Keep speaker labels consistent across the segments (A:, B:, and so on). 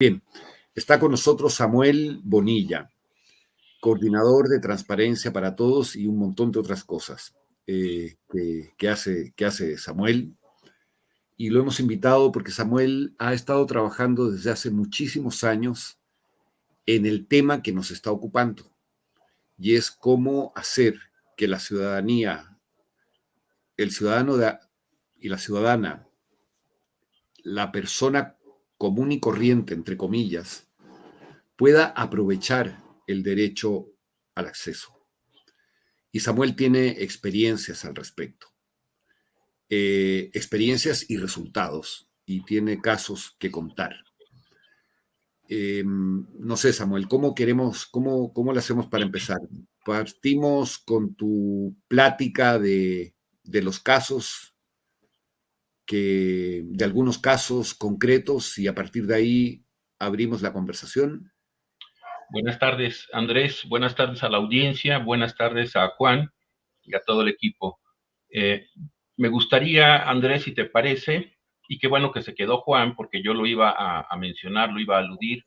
A: Bien, está con nosotros Samuel Bonilla, coordinador de Transparencia para Todos y un montón de otras cosas que hace Samuel. Y lo hemos invitado porque Samuel ha estado trabajando desde hace muchísimos años en el tema que nos está ocupando, y es cómo hacer que la ciudadanía, el ciudadano y la ciudadana, la persona común y corriente, entre comillas, pueda aprovechar el derecho al acceso. Y Samuel tiene experiencias al respecto, experiencias y resultados, y tiene casos que contar. No sé, Samuel, cómo le hacemos para empezar? Partimos con tu plática de los casos, de algunos casos concretos, y a partir de ahí abrimos la conversación.
B: Buenas tardes, Andrés. Buenas tardes a la audiencia. Buenas tardes a Juan y a todo el equipo. Me gustaría, Andrés, si te parece, y qué bueno que se quedó Juan, porque yo lo iba a mencionar, lo iba a aludir.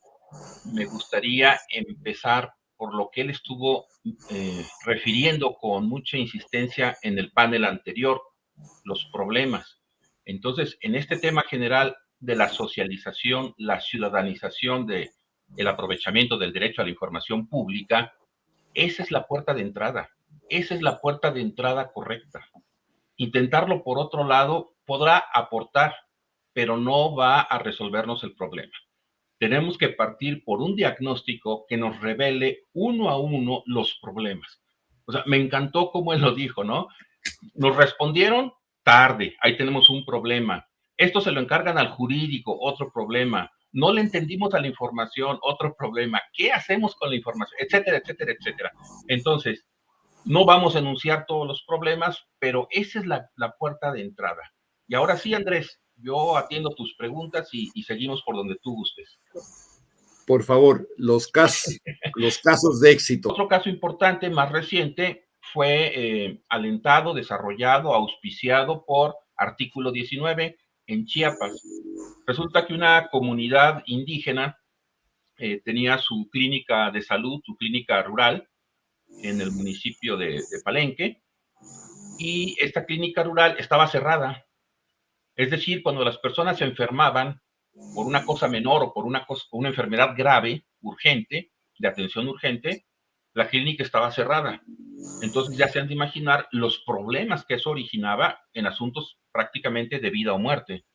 B: Me gustaría empezar por lo que él estuvo refiriendo con mucha insistencia en el panel anterior, los problemas. Entonces, en este tema general de la socialización, la ciudadanización el aprovechamiento del derecho a la información pública, esa es la puerta de entrada. Esa es la puerta de entrada correcta. Intentarlo por otro lado podrá aportar, pero no va a resolvernos el problema. Tenemos que partir por un diagnóstico que nos revele uno a uno los problemas. O sea, me encantó cómo él lo dijo, ¿no? Nos respondieron tarde, ahí tenemos un problema. Esto se lo encargan al jurídico, otro problema. No le entendimos a la información, otro problema. ¿Qué hacemos con la información? Etcétera, etcétera, etcétera. Entonces, no vamos a enunciar todos los problemas, pero esa es la puerta de entrada. Y ahora sí, Andrés, yo atiendo tus preguntas y seguimos por donde tú gustes.
A: Por favor, los casos de éxito.
B: Otro caso importante, más reciente, fue alentado, desarrollado, auspiciado por Artículo 19 en Chiapas. Resulta que una comunidad indígena tenía su clínica de salud, su clínica rural, en el municipio de Palenque, y esta clínica rural estaba cerrada. Es decir, cuando las personas se enfermaban por una cosa menor o por una enfermedad grave, urgente, de atención urgente, la clínica estaba cerrada. Entonces ya se han de imaginar los problemas que eso originaba en asuntos prácticamente de vida o muerte.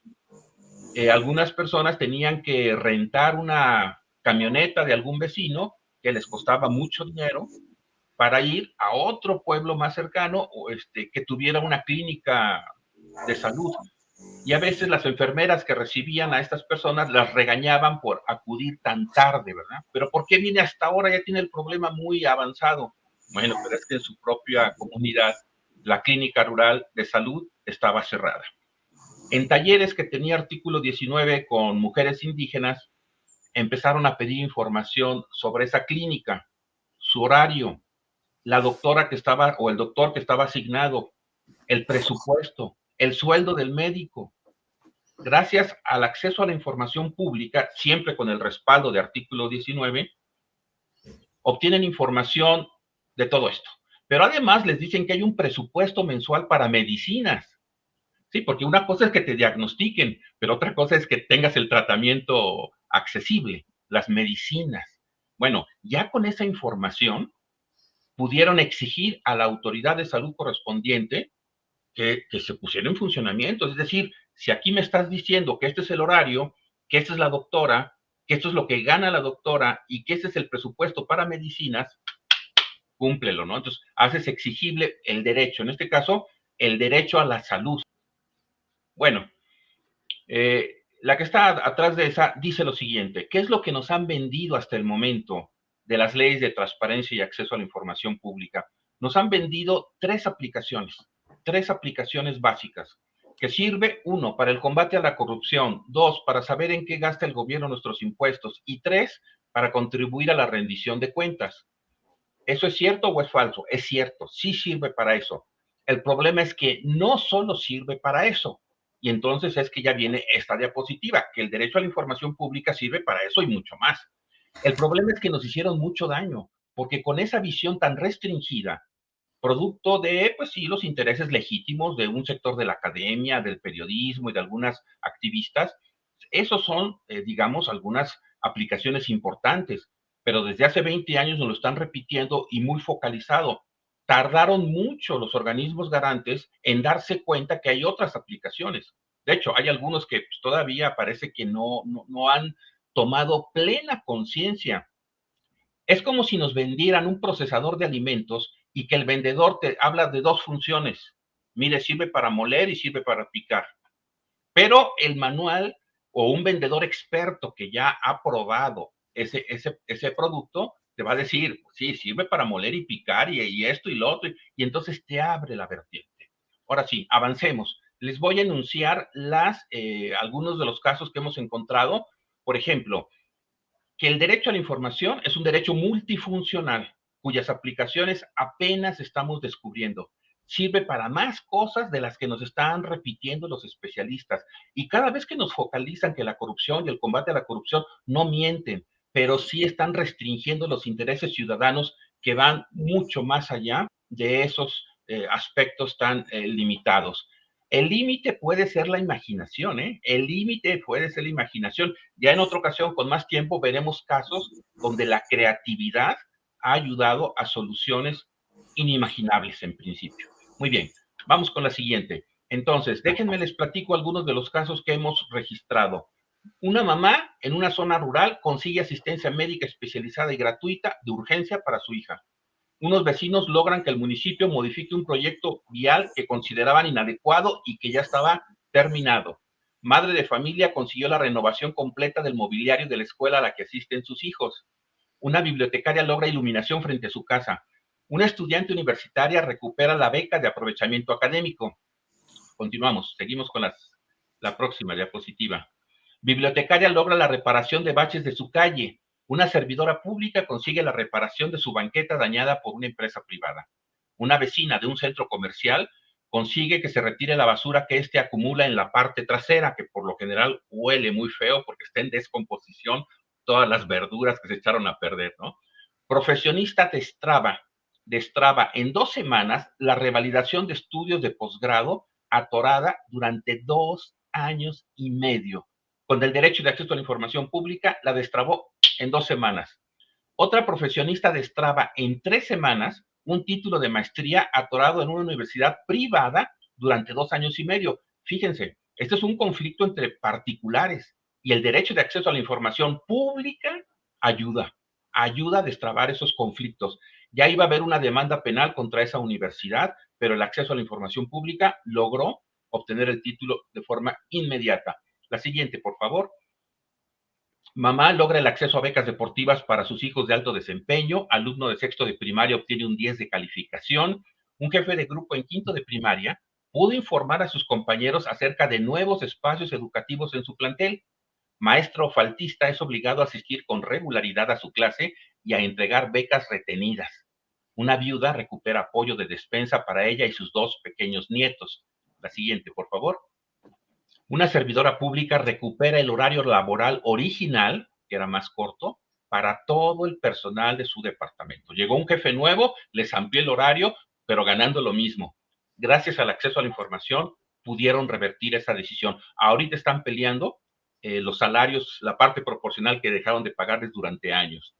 B: Algunas personas tenían que rentar una camioneta de algún vecino que les costaba mucho dinero para ir a otro pueblo más cercano o que tuviera una clínica de salud. Y a veces las enfermeras que recibían a estas personas las regañaban por acudir tan tarde, ¿verdad? Pero ¿por qué viene hasta ahora? Ya tiene el problema muy avanzado. Bueno, pero es que en su propia comunidad la clínica rural de salud estaba cerrada. En talleres que tenía Artículo 19 con mujeres indígenas, empezaron a pedir información sobre esa clínica, su horario, la doctora que estaba o el doctor que estaba asignado, el presupuesto, el sueldo del médico. Gracias al acceso a la información pública, siempre con el respaldo de Artículo 19, obtienen información de todo esto. Pero además les dicen que hay un presupuesto mensual para medicinas. Sí, porque una cosa es que te diagnostiquen, pero otra cosa es que tengas el tratamiento accesible, las medicinas. Bueno, ya con esa información pudieron exigir a la autoridad de salud correspondiente que se pusiera en funcionamiento. Es decir, si aquí me estás diciendo que este es el horario, que esta es la doctora, que esto es lo que gana la doctora y que este es el presupuesto para medicinas, cúmplelo, ¿no? Entonces, haces exigible el derecho, en este caso, el derecho a la salud. Bueno, la que está atrás de esa dice lo siguiente: ¿qué es lo que nos han vendido hasta el momento de las leyes de transparencia y acceso a la información pública? Nos han vendido tres aplicaciones básicas, que sirve, uno, para el combate a la corrupción, dos, para saber en qué gasta el gobierno nuestros impuestos, y tres, para contribuir a la rendición de cuentas. ¿Eso es cierto o es falso? Es cierto, sí sirve para eso. El problema es que no solo sirve para eso, Y entonces es que ya viene esta diapositiva, que el derecho a la información pública sirve para eso y mucho más. El problema es que nos hicieron mucho daño, porque con esa visión tan restringida, producto de, pues sí, los intereses legítimos de un sector de la academia, del periodismo y de algunas activistas, esos son, digamos, algunas aplicaciones importantes, pero desde hace 20 años nos lo están repitiendo y muy focalizado. Tardaron mucho los organismos garantes en darse cuenta que hay otras aplicaciones. De hecho, hay algunos que pues, todavía parece que no han tomado plena conciencia. Es como si nos vendieran un procesador de alimentos y que el vendedor te habla de dos funciones. Mire, sirve para moler y sirve para picar. Pero el manual o un vendedor experto que ya ha probado ese producto te va a decir, sí, sirve para moler y picar y esto y lo otro, y entonces te abre la vertiente. Ahora sí, avancemos. Les voy a enunciar algunos de los casos que hemos encontrado. Por ejemplo, que el derecho a la información es un derecho multifuncional, cuyas aplicaciones apenas estamos descubriendo. Sirve para más cosas de las que nos están repitiendo los especialistas. Y cada vez que nos focalizan que la corrupción y el combate a la corrupción no mienten, pero sí están restringiendo los intereses ciudadanos que van mucho más allá de esos aspectos tan limitados. El límite puede ser la imaginación, ¿eh? El límite puede ser la imaginación. Ya en otra ocasión, con más tiempo, veremos casos donde la creatividad ha ayudado a soluciones inimaginables en principio. Muy bien, vamos con la siguiente. Entonces, déjenme les platico algunos de los casos que hemos registrado. Una mamá en una zona rural consigue asistencia médica especializada y gratuita de urgencia para su hija. Unos vecinos logran que el municipio modifique un proyecto vial que consideraban inadecuado y que ya estaba terminado. Madre de familia consiguió la renovación completa del mobiliario de la escuela a la que asisten sus hijos. Una bibliotecaria logra iluminación frente a su casa. Una estudiante universitaria recupera la beca de aprovechamiento académico. Continuamos, seguimos con la próxima diapositiva. Bibliotecaria logra la reparación de baches de su calle. Una servidora pública consigue la reparación de su banqueta dañada por una empresa privada. Una vecina de un centro comercial consigue que se retire la basura que éste acumula en la parte trasera, que por lo general huele muy feo porque está en descomposición todas las verduras que se echaron a perder, ¿no? Profesionista destraba en 2 semanas la revalidación de estudios de posgrado atorada durante 2 años y medio. Con el derecho de acceso a la información pública, la destrabó en 2 semanas. Otra profesionista destraba en 3 semanas un título de maestría atorado en una universidad privada durante 2 años y medio. Fíjense, este es un conflicto entre particulares y el derecho de acceso a la información pública ayuda a destrabar esos conflictos. Ya iba a haber una demanda penal contra esa universidad, pero el acceso a la información pública logró obtener el título de forma inmediata. La siguiente, por favor. Mamá logra el acceso a becas deportivas para sus hijos de alto desempeño. Alumno de sexto de primaria obtiene un 10 de calificación. Un jefe de grupo en quinto de primaria pudo informar a sus compañeros acerca de nuevos espacios educativos en su plantel. Maestro faltista es obligado a asistir con regularidad a su clase y a entregar becas retenidas. Una viuda recupera apoyo de despensa para ella y sus 2 pequeños nietos. La siguiente, por favor. Una servidora pública recupera el horario laboral original, que era más corto, para todo el personal de su departamento. Llegó un jefe nuevo, les amplió el horario, pero ganando lo mismo. Gracias al acceso a la información, pudieron revertir esa decisión. Ahorita están peleando los salarios, la parte proporcional que dejaron de pagarles durante años.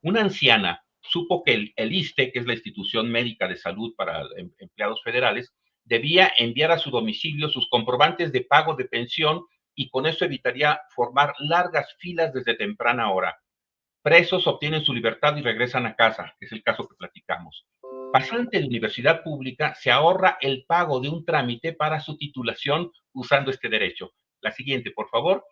B: Una anciana supo que el ISSSTE, que es la institución médica de salud para empleados federales, debía enviar a su domicilio sus comprobantes de pago de pensión y con eso evitaría formar largas filas desde temprana hora. Presos obtienen su libertad y regresan a casa, que es el caso que platicamos. Pasante de universidad pública se ahorra el pago de un trámite para su titulación usando este derecho. La siguiente, por favor.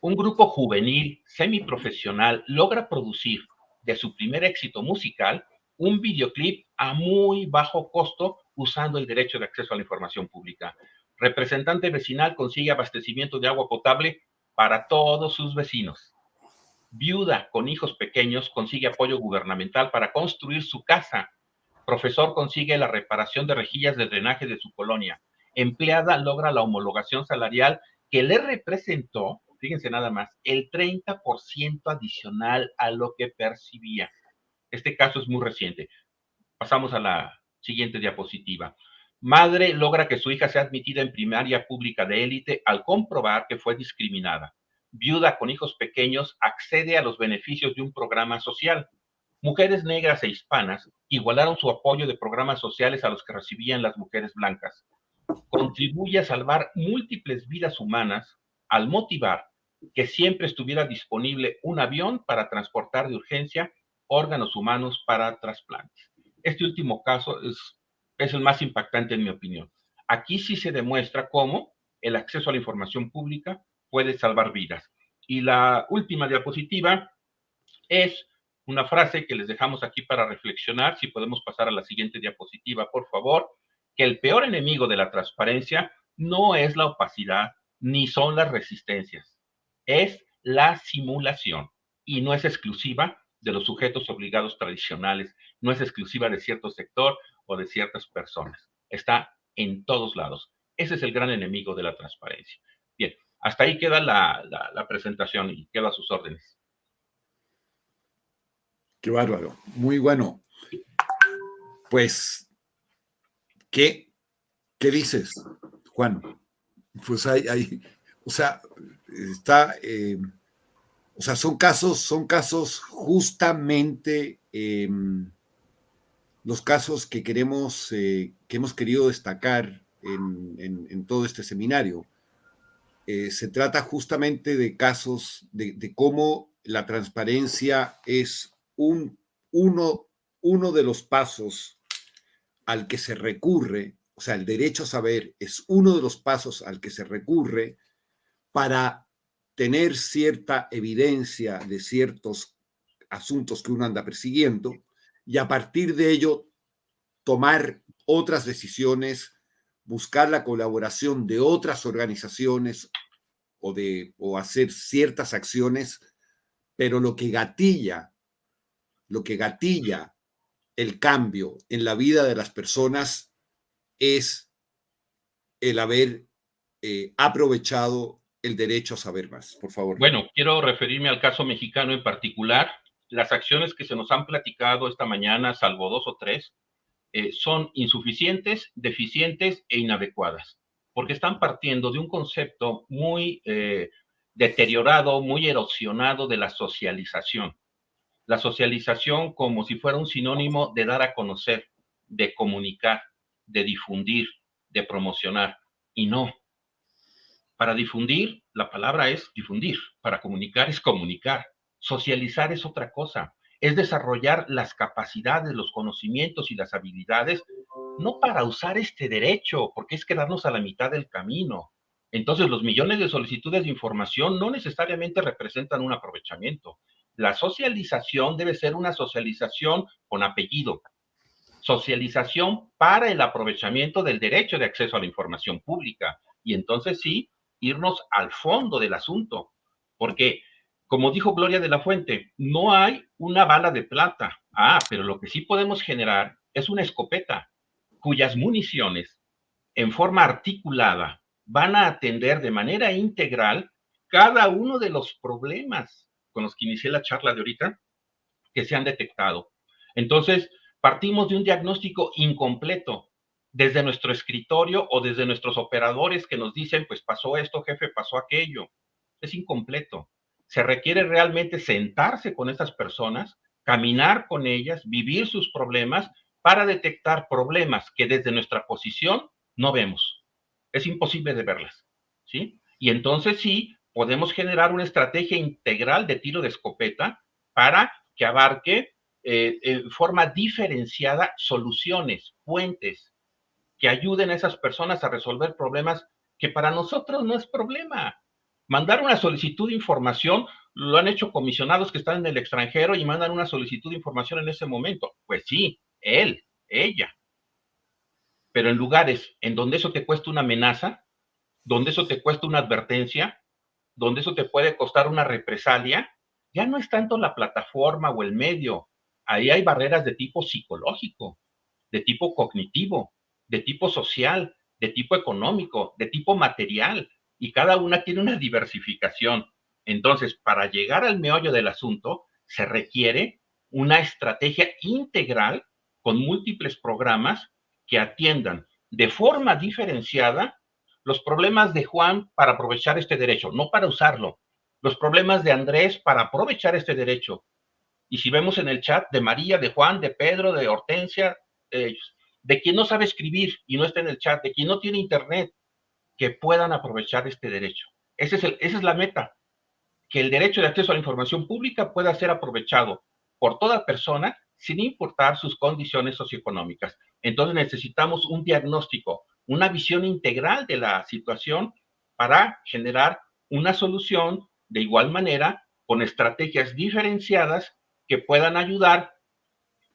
B: Un grupo juvenil semiprofesional logra producir de su primer éxito musical un videoclip a muy bajo costo usando el derecho de acceso a la información pública. Representante vecinal consigue abastecimiento de agua potable para todos sus vecinos. Viuda con hijos pequeños consigue apoyo gubernamental para construir su casa. Profesor consigue la reparación de rejillas de drenaje de su colonia. empleada logra la homologación salarial que le representó, fíjense nada más, el 30% adicional a lo que percibía. Este caso es muy reciente. Pasamos a la siguiente diapositiva. Madre logra que su hija sea admitida en primaria pública de élite al comprobar que fue discriminada. Viuda con hijos pequeños accede a los beneficios de un programa social. Mujeres negras e hispanas igualaron su apoyo de programas sociales a los que recibían las mujeres blancas. Contribuye a salvar múltiples vidas humanas al motivar que siempre estuviera disponible un avión para transportar de urgencia órganos humanos para trasplantes. Este último caso es el más impactante en mi opinión. Aquí sí se demuestra cómo el acceso a la información pública puede salvar vidas. Y la última diapositiva es una frase que les dejamos aquí para reflexionar. Si podemos pasar a la siguiente diapositiva, por favor, que el peor enemigo de la transparencia no es la opacidad ni son las resistencias, es la simulación y no es exclusiva de los sujetos obligados tradicionales, no es exclusiva de cierto sector o de ciertas personas, está en todos lados. Ese es el gran enemigo de la transparencia. Bien, hasta ahí queda la presentación y quedo a sus órdenes.
A: Qué bárbaro, muy bueno. Pues, ¿qué dices, Juan? Pues o sea, está, o sea, son casos justamente los casos que queremos, que hemos querido destacar en todo este seminario. Se trata justamente de casos de cómo la transparencia es uno de los pasos al que se recurre, o sea, el derecho a saber es uno de los pasos al que se recurre para tener cierta evidencia de ciertos asuntos que uno anda persiguiendo y a partir de ello tomar otras decisiones, buscar la colaboración de otras organizaciones o hacer ciertas acciones, pero lo que gatilla el cambio en la vida de las personas es el haber aprovechado el derecho a saber más. Por favor.
B: Bueno, quiero referirme al caso mexicano en particular. Las acciones que se nos han platicado esta mañana, salvo 2 o 3, son insuficientes, deficientes e inadecuadas, porque están partiendo de un concepto muy deteriorado, muy erosionado de la socialización. La socialización como si fuera un sinónimo de dar a conocer, de comunicar, de difundir, de promocionar, y no. Para difundir, la palabra es difundir. Para comunicar es comunicar. Socializar es otra cosa. Es desarrollar las capacidades, los conocimientos y las habilidades, no para usar este derecho, porque es quedarnos a la mitad del camino. Entonces, los millones de solicitudes de información no necesariamente representan un aprovechamiento. La socialización debe ser una socialización con apellido. Socialización para el aprovechamiento del derecho de acceso a la información pública. Y entonces sí, irnos al fondo del asunto, porque, como dijo Gloria de la Fuente, no hay una bala de plata. Pero lo que sí podemos generar es una escopeta cuyas municiones, en forma articulada, van a atender de manera integral cada uno de los problemas con los que inicié la charla de ahorita que se han detectado. Entonces, partimos de un diagnóstico incompleto desde nuestro escritorio o desde nuestros operadores que nos dicen, pues pasó esto, jefe, pasó aquello. Es incompleto. Se requiere realmente sentarse con estas personas, caminar con ellas, vivir sus problemas para detectar problemas que desde nuestra posición no vemos. Es imposible de verlas, ¿sí? Y entonces sí, podemos generar una estrategia integral de tiro de escopeta para que abarque en forma diferenciada soluciones, puentes, que ayuden a esas personas a resolver problemas que para nosotros no es problema. Mandar una solicitud de información, lo han hecho comisionados que están en el extranjero y mandan una solicitud de información en ese momento. Pues sí, él, ella. Pero en lugares en donde eso te cuesta una amenaza, donde eso te cuesta una advertencia, donde eso te puede costar una represalia, ya no es tanto la plataforma o el medio. Ahí hay barreras de tipo psicológico, de tipo cognitivo, de tipo social, de tipo económico, de tipo material, y cada una tiene una diversificación. Entonces, para llegar al meollo del asunto, se requiere una estrategia integral con múltiples programas que atiendan de forma diferenciada los problemas de Juan para aprovechar este derecho, no para usarlo, los problemas de Andrés para aprovechar este derecho. Y si vemos en el chat de María, de Juan, de Pedro, de Hortensia, de quien no sabe escribir y no está en el chat, de quien no tiene internet, que puedan aprovechar este derecho. Esa es la meta, que el derecho de acceso a la información pública pueda ser aprovechado por toda persona sin importar sus condiciones socioeconómicas. Entonces necesitamos un diagnóstico, una visión integral de la situación para generar una solución de igual manera con estrategias diferenciadas que puedan ayudar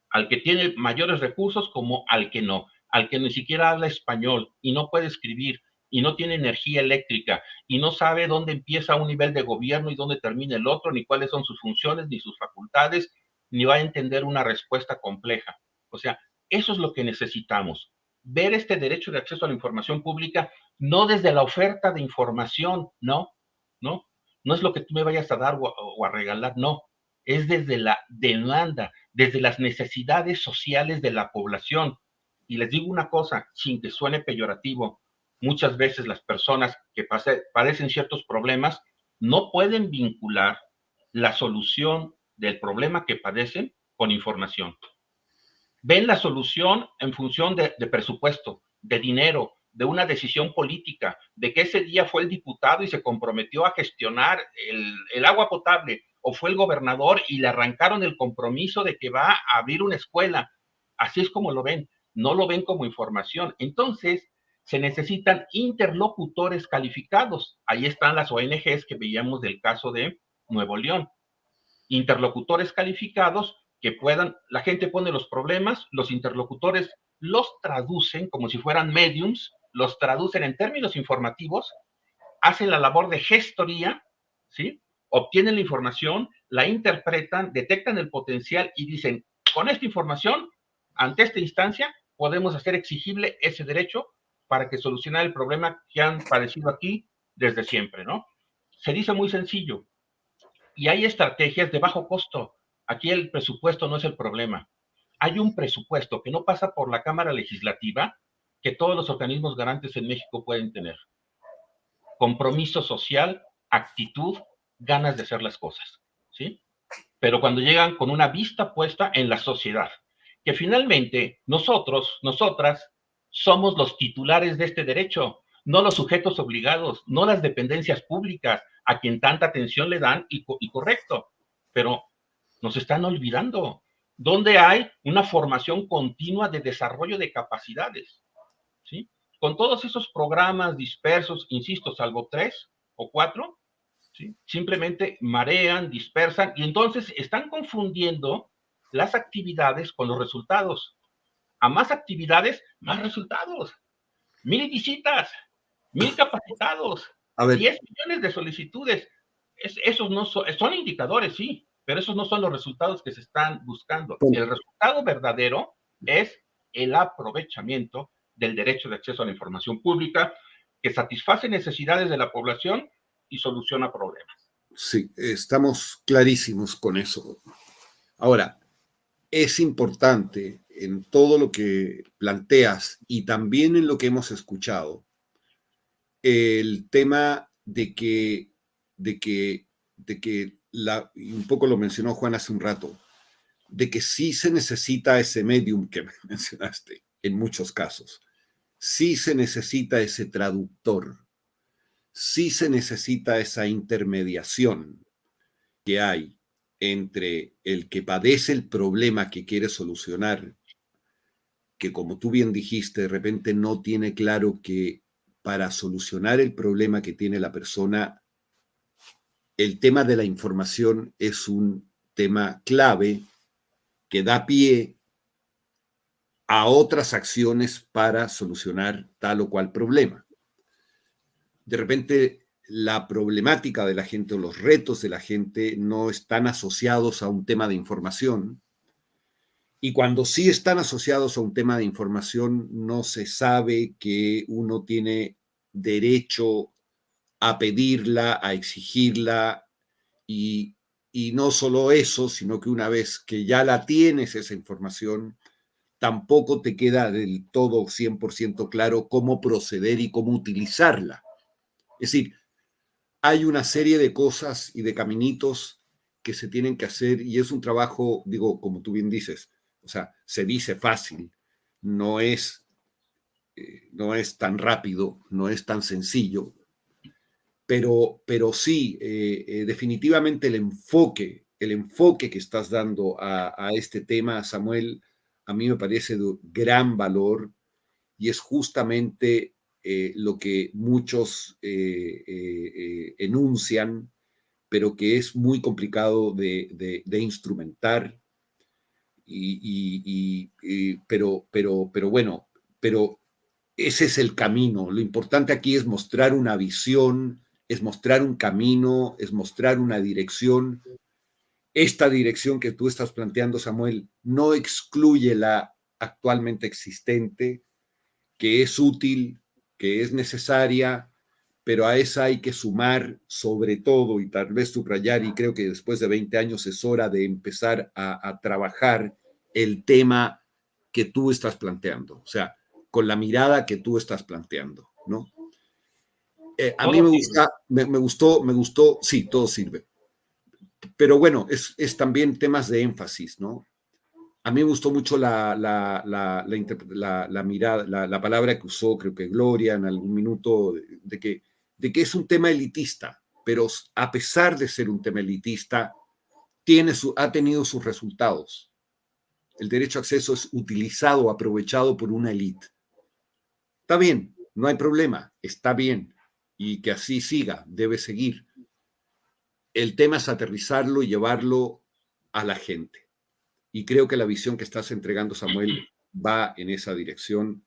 B: al que tiene mayores recursos como al que no, al que ni siquiera habla español y no puede escribir y no tiene energía eléctrica y no sabe dónde empieza un nivel de gobierno y dónde termina el otro, ni cuáles son sus funciones, ni sus facultades, ni va a entender una respuesta compleja. O sea, eso es lo que necesitamos. Ver este derecho de acceso a la información pública no desde la oferta de información, no, no, no es lo que tú me vayas a dar o a regalar, no, es desde la demanda, desde las necesidades sociales de la población. Y les digo una cosa, sin que suene peyorativo, muchas veces las personas que padecen ciertos problemas no pueden vincular la solución del problema que padecen con información. Ven la solución en función de presupuesto, de dinero, de una decisión política, de que ese día fue el diputado y se comprometió a gestionar el agua potable, o fue el gobernador y le arrancaron el compromiso de que va a abrir una escuela. Así es como lo ven, no lo ven como información. Entonces, se necesitan interlocutores calificados. Ahí están las ONGs que veíamos del caso de Nuevo León. Interlocutores calificados que puedan, la gente pone los problemas, los interlocutores los traducen como si fueran mediums, los traducen en términos informativos, hacen la labor de gestoría, ¿sí? Obtienen la información, la interpretan, detectan el potencial y dicen, con esta información, ante esta instancia, podemos hacer exigible ese derecho para que solucionar el problema que han padecido aquí desde siempre, ¿no? Se dice muy sencillo, y hay estrategias de bajo costo. Aquí el presupuesto no es el problema. Hay un presupuesto que no pasa por la Cámara Legislativa que todos los organismos garantes en México pueden tener. Compromiso social, actitud, ganas de hacer las cosas, ¿sí? Pero cuando llegan con una vista puesta en la sociedad, que finalmente nosotros, nosotras, somos los titulares de este derecho, no los sujetos obligados, no las dependencias públicas a quien tanta atención le dan y correcto, pero nos están olvidando. ¿Dónde hay una formación continua de desarrollo de capacidades? ¿Sí? Con todos esos programas dispersos, insisto, salvo 3 o 4, ¿sí? Simplemente marean, dispersan y entonces están confundiendo las actividades con los resultados. A más actividades, más resultados. 1,000 visitas, 1,000 capacitados, 10 millones de solicitudes. Esos no son indicadores, sí, pero esos no son los resultados que se están buscando. El resultado verdadero es el aprovechamiento del derecho de acceso a la información pública que satisface necesidades de la población y soluciona problemas.
A: Sí, estamos clarísimos con eso. Ahora, es importante en todo lo que planteas y también en lo que hemos escuchado, el tema de que y un poco lo mencionó Juan hace un rato, de que sí se necesita ese medium que mencionaste en muchos casos, sí se necesita ese traductor, sí se necesita esa intermediación que hay entre el que padece el problema que quiere solucionar, que como tú bien dijiste, de repente no tiene claro que para solucionar el problema que tiene la persona, el tema de la información es un tema clave que da pie a otras acciones para solucionar tal o cual problema. De repente la problemática de la gente o los retos de la gente no están asociados a un tema de información Y cuando sí están asociados a un tema de información, no se sabe que uno tiene derecho a pedirla, a exigirla, y, y no solo eso, sino que una vez que ya la tienes esa información, tampoco te queda del todo 100% claro cómo proceder y cómo utilizarla. Es decir, hay una serie de cosas y de caminitos que se tienen que hacer y es un trabajo, digo, como tú bien dices, o sea, se dice fácil, no es, no es tan rápido, no es tan sencillo, pero sí, definitivamente el enfoque que estás dando a este tema, Samuel, a mí me parece de gran valor y es justamente lo que muchos enuncian, pero que es muy complicado de instrumentar. Pero bueno, pero ese es el camino. Lo importante aquí es mostrar una visión, es mostrar un camino, es mostrar una dirección. Esta dirección que tú estás planteando, Samuel, no excluye la actualmente existente, que es útil, que es necesaria, pero a esa hay que sumar sobre todo y tal vez subrayar, y creo que después de 20 años es hora de empezar a trabajar el tema que tú estás planteando, o sea, con la mirada que tú estás planteando, ¿no? A mí
B: Todo sirve.
A: me gustó, sí, todo sirve, pero bueno, es también temas de énfasis, ¿no? A mí me gustó mucho la mirada, la palabra que usó, creo que Gloria, en algún minuto, de que es un tema elitista, pero a pesar de ser un tema elitista, ha tenido sus resultados. El derecho a acceso es utilizado, aprovechado por una élite. Está bien, no hay problema, está bien, y que así siga, debe seguir. El tema es aterrizarlo y llevarlo a la gente. Y creo que la visión que estás entregando, Samuel, va en esa dirección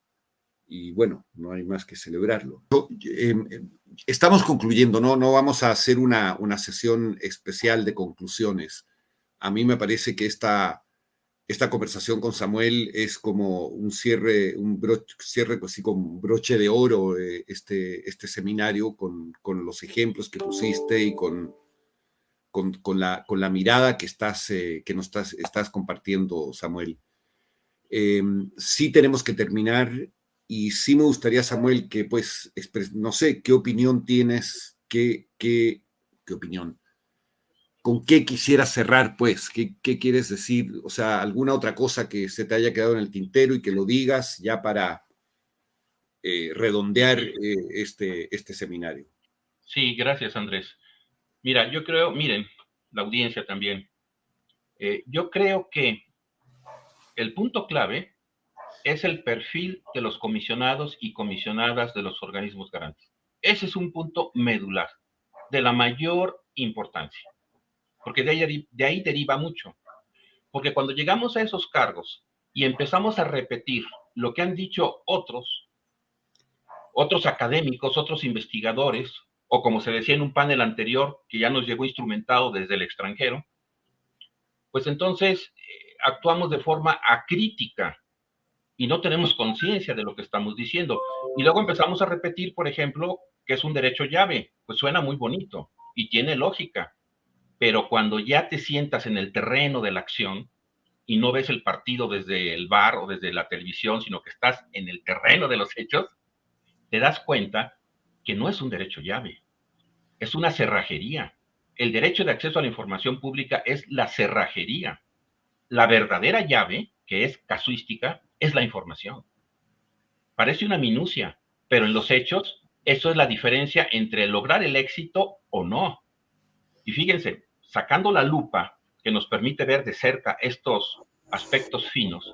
A: y bueno, no hay más que celebrarlo. Estamos concluyendo, ¿no? No vamos a hacer una sesión especial de conclusiones. A mí me parece que esta conversación con Samuel es como un cierre, cierre así con broche de oro, este seminario con los ejemplos que pusiste y con la mirada que nos estás compartiendo, Samuel. Sí tenemos que terminar y sí me gustaría, Samuel, que pues, no sé, ¿qué opinión tienes? ¿Qué opinión? ¿Con qué quisieras cerrar, pues? ¿Qué quieres decir? O sea, alguna otra cosa que se te haya quedado en el tintero y que lo digas ya para redondear este seminario.
B: Sí, gracias, Andrés. Mira, yo creo, miren, la audiencia también, yo creo que el punto clave es el perfil de los comisionados y comisionadas de los organismos garantes. Ese es un punto medular, de la mayor importancia, porque de ahí deriva mucho. Porque cuando llegamos a esos cargos y empezamos a repetir lo que han dicho otros académicos, otros investigadores, o como se decía en un panel anterior, que ya nos llegó instrumentado desde el extranjero, pues entonces actuamos de forma acrítica y no tenemos conciencia de lo que estamos diciendo. Y luego empezamos a repetir, por ejemplo, que es un derecho llave. Pues suena muy bonito y tiene lógica, pero cuando ya te sientas en el terreno de la acción y no ves el partido desde el bar o desde la televisión, sino que estás en el terreno de los hechos, te das cuenta que no es un derecho llave, es una cerrajería. El derecho de acceso a la información pública es la cerrajería. La verdadera llave, que es casuística, es la información. Parece una minucia, pero en los hechos, eso es la diferencia entre lograr el éxito o no. Y fíjense, sacando la lupa que nos permite ver de cerca estos aspectos finos,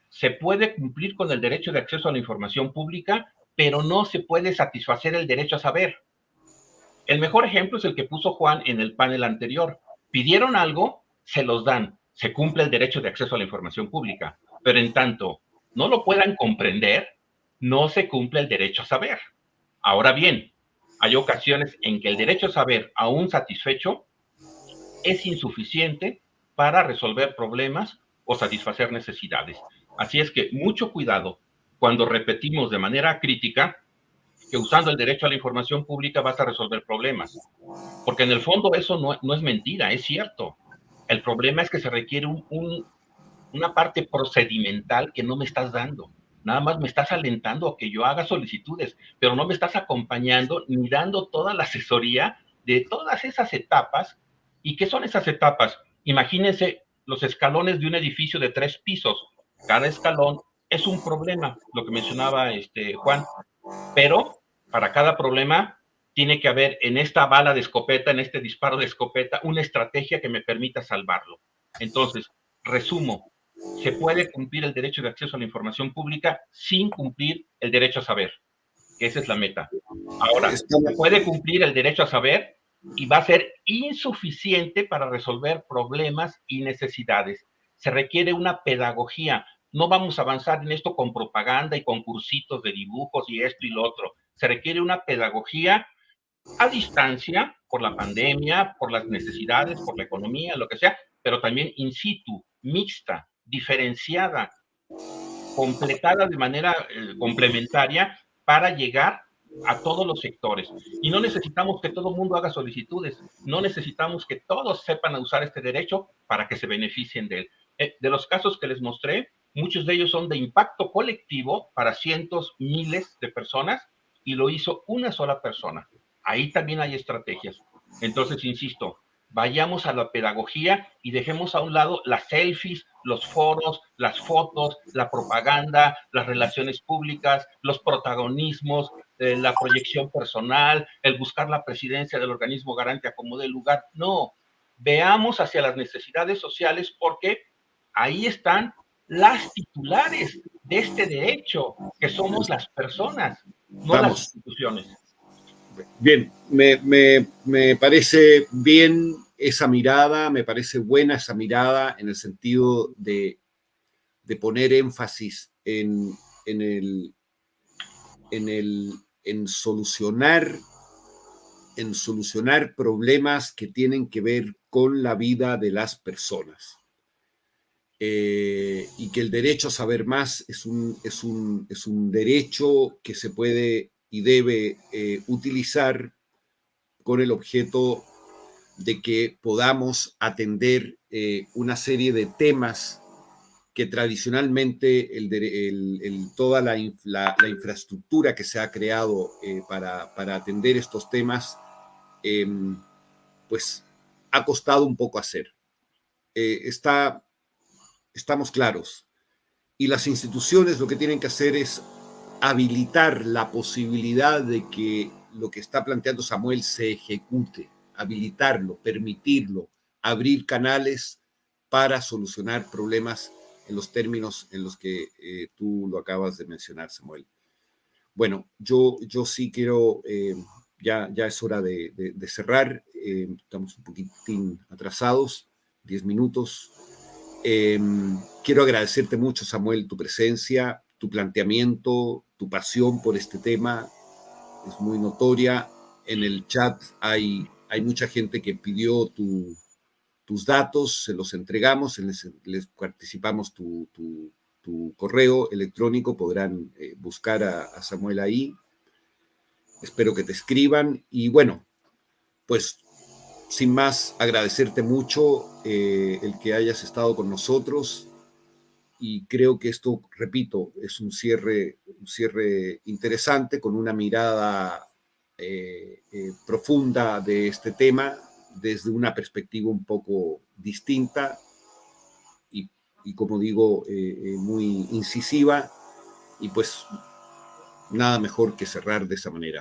B: se puede cumplir con el derecho de acceso a la información pública, pero no se puede satisfacer el derecho a saber. El mejor ejemplo es el que puso Juan en el panel anterior. Pidieron algo, se los dan, se cumple el derecho de acceso a la información pública, pero en tanto no lo puedan comprender, no se cumple el derecho a saber. Ahora bien, hay ocasiones en que el derecho a saber, aún satisfecho, es insuficiente para resolver problemas o satisfacer necesidades. Así es que mucho cuidado cuando repetimos de manera crítica que usando el derecho a la información pública vas a resolver problemas, porque en el fondo eso no es mentira, es cierto. El problema es que se requiere una parte procedimental que no me estás dando. Nada más me estás alentando a que yo haga solicitudes, pero no me estás acompañando ni dando toda la asesoría de todas esas etapas. ¿Y qué son esas etapas? Imagínense los escalones de un edificio de 3 pisos. Cada escalón es un problema, lo que mencionaba Juan, pero para cada problema tiene que haber en esta bala de escopeta, en este disparo de escopeta, una estrategia que me permita salvarlo. Entonces, resumo, se puede cumplir el derecho de acceso a la información pública sin cumplir el derecho a saber, que esa es la meta. Ahora, se puede cumplir el derecho a saber y va a ser insuficiente para resolver problemas y necesidades. Se requiere una pedagogía. No vamos a avanzar en esto con propaganda y con cursitos de dibujos y esto y lo otro. Se requiere una pedagogía a distancia por la pandemia, por las necesidades, por la economía, lo que sea, pero también in situ, mixta, diferenciada, completada de manera complementaria para llegar a todos los sectores. Y no necesitamos que todo el mundo haga solicitudes, no necesitamos que todos sepan usar este derecho para que se beneficien de él. De los casos que les mostré, muchos de ellos son de impacto colectivo para cientos, miles de personas, y lo hizo una sola persona. Ahí también hay estrategias. Entonces, insisto, vayamos a la pedagogía y dejemos a un lado las selfies, los foros, las fotos, la propaganda, las relaciones públicas, los protagonismos, la proyección personal, el buscar la presidencia del organismo garante a como dé lugar. No, veamos hacia las necesidades sociales porque ahí están las titulares de este derecho, que somos las personas, no las instituciones.
A: Bien, me parece bien esa mirada, me parece buena esa mirada en el sentido de poner énfasis en solucionar problemas que tienen que ver con la vida de las personas. Y que el derecho a saber más es un derecho que se puede y debe utilizar con el objeto de que podamos atender una serie de temas que tradicionalmente toda la infraestructura que se ha creado para atender estos temas, pues ha costado un poco hacer. Estamos claros. Y las instituciones lo que tienen que hacer es habilitar la posibilidad de que lo que está planteando Samuel se ejecute, habilitarlo, permitirlo, abrir canales para solucionar problemas en los términos en los que tú lo acabas de mencionar, Samuel. Bueno, yo sí quiero, ya es hora de cerrar, estamos un poquitín atrasados, 10 minutos. Quiero agradecerte mucho, Samuel, tu presencia, tu planteamiento, tu pasión por este tema es muy notoria. En el chat hay mucha gente que pidió tus datos, se los entregamos, les participamos tu correo electrónico, podrán buscar a Samuel ahí. Espero que te escriban y bueno, pues sin más, agradecerte mucho el que hayas estado con nosotros y creo que esto, repito, es un cierre interesante con una mirada profunda de este tema desde una perspectiva un poco distinta y como digo, muy incisiva y pues nada mejor que cerrar de esa manera.